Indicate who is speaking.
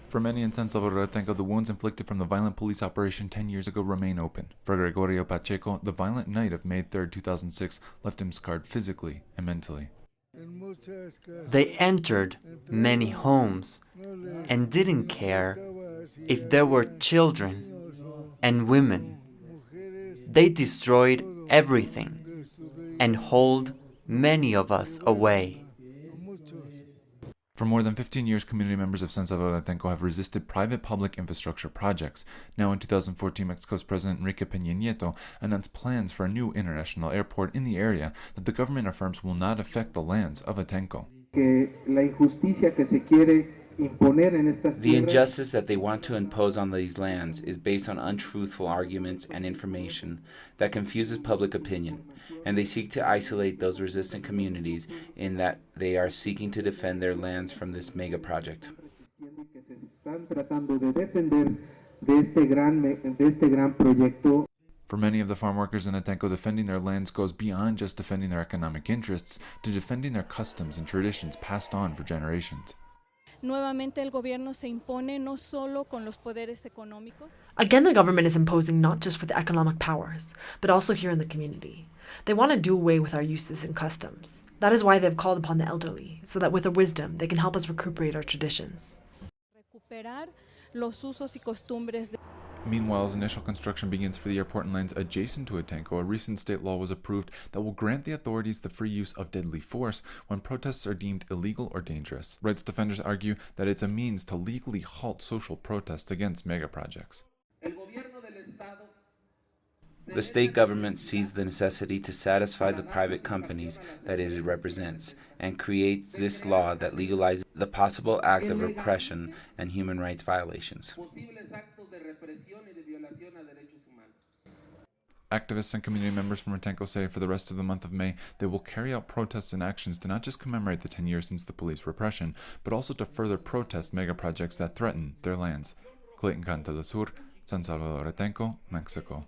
Speaker 1: For many in San Salvador Atenco, the wounds inflicted from the violent police operation 10 years ago remain open. For Gregorio Pacheco, the violent night of May 3, 2006 left him scarred physically and mentally.
Speaker 2: They entered many homes and didn't care if there were children and women. They destroyed everything and hauled many of us away.
Speaker 1: For more than 15 years, community members of San Salvador Atenco have resisted private-public infrastructure projects. Now in 2014, Mexico's President Enrique Peña Nieto announced plans for a new international airport in the area that the government affirms will not affect the lands of Atenco.
Speaker 3: The injustice that they want to impose on these lands is based on untruthful arguments and information that confuses public opinion, and they seek to isolate those resistant communities in that they are seeking to defend their lands from this mega project.
Speaker 1: For many of the farm workers in Atenco, defending their lands goes beyond just defending their economic interests to defending their customs and traditions passed on for generations.
Speaker 4: Again, the
Speaker 5: government is imposing not just with economic powers, but also here in the community. They want to do away with our uses and customs. That is why they've called upon the elderly, so that with their wisdom, they can help us recuperate our traditions.
Speaker 1: Meanwhile, as initial construction begins for the airport and lands adjacent to Atenco, a recent state law was approved that will grant the authorities the free use of deadly force when protests are deemed illegal or dangerous. Rights defenders argue that it's a means to legally halt social protests against mega projects.
Speaker 3: The state government sees the necessity to satisfy the private companies that it represents and creates this law that legalizes the possible act of repression and human rights violations.
Speaker 1: Activists and community members from Atenco say for the rest of the month of May, they will carry out protests and actions to not just commemorate the 10 years since the police repression, but also to further protest mega projects that threaten their lands. Clayton Canta del Sur, San Salvador Atenco, Mexico.